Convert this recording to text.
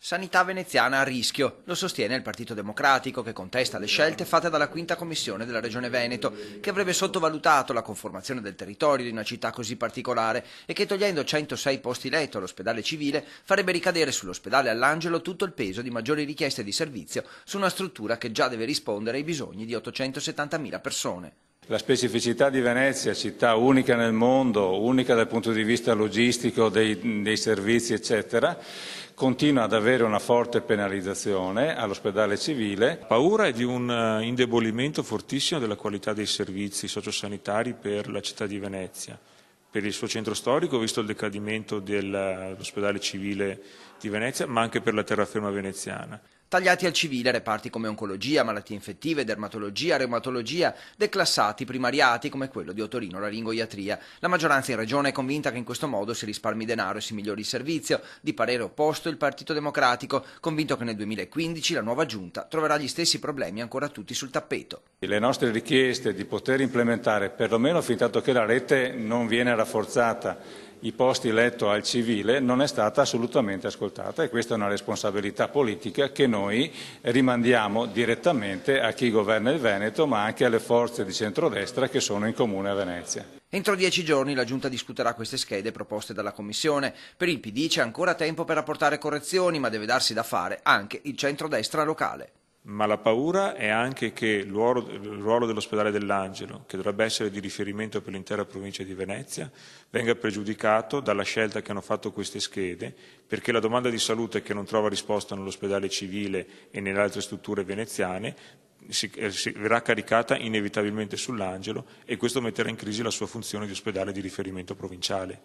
Sanità veneziana a rischio, lo sostiene il Partito Democratico che contesta le scelte fatte dalla quinta commissione della Regione Veneto, che avrebbe sottovalutato la conformazione del territorio di una città così particolare e che togliendo 106 posti letto all'ospedale civile farebbe ricadere sull'ospedale All'Angelo tutto il peso di maggiori richieste di servizio su una struttura che già deve rispondere ai bisogni di 870.000 persone. La specificità di Venezia, città unica nel mondo, unica dal punto di vista logistico, dei servizi, eccetera, continua ad avere una forte penalizzazione all'ospedale civile. La paura è di un indebolimento fortissimo della qualità dei servizi sociosanitari per la città di Venezia. Per il suo centro storico, visto il decadimento dell'ospedale civile di Venezia, ma anche per la terraferma veneziana. Tagliati al civile reparti come oncologia, malattie infettive, dermatologia, reumatologia, declassati primariati come quello di otorino-laringoiatria. La maggioranza in regione è convinta che in questo modo si risparmi denaro e si migliori il servizio. Di parere opposto il Partito Democratico, convinto che nel 2015 la nuova giunta troverà gli stessi problemi ancora tutti sul tappeto. Le nostre richieste di poter implementare, perlomeno fin tanto che la rete non viene rafforzata, i posti letto al civile non è stata assolutamente ascoltata e questa è una responsabilità politica che noi rimandiamo direttamente a chi governa il Veneto ma anche alle forze di centrodestra che sono in comune a Venezia. Entro 10 giorni la Giunta discuterà queste schede proposte dalla Commissione. Per il PD c'è ancora tempo per apportare correzioni, ma deve darsi da fare anche il centrodestra locale. Ma la paura è anche che il ruolo dell'ospedale dell'Angelo, che dovrebbe essere di riferimento per l'intera provincia di Venezia, venga pregiudicato dalla scelta che hanno fatto queste schede, perché la domanda di salute che non trova risposta nell'ospedale civile e nelle altre strutture veneziane verrà caricata inevitabilmente sull'Angelo e questo metterà in crisi la sua funzione di ospedale di riferimento provinciale.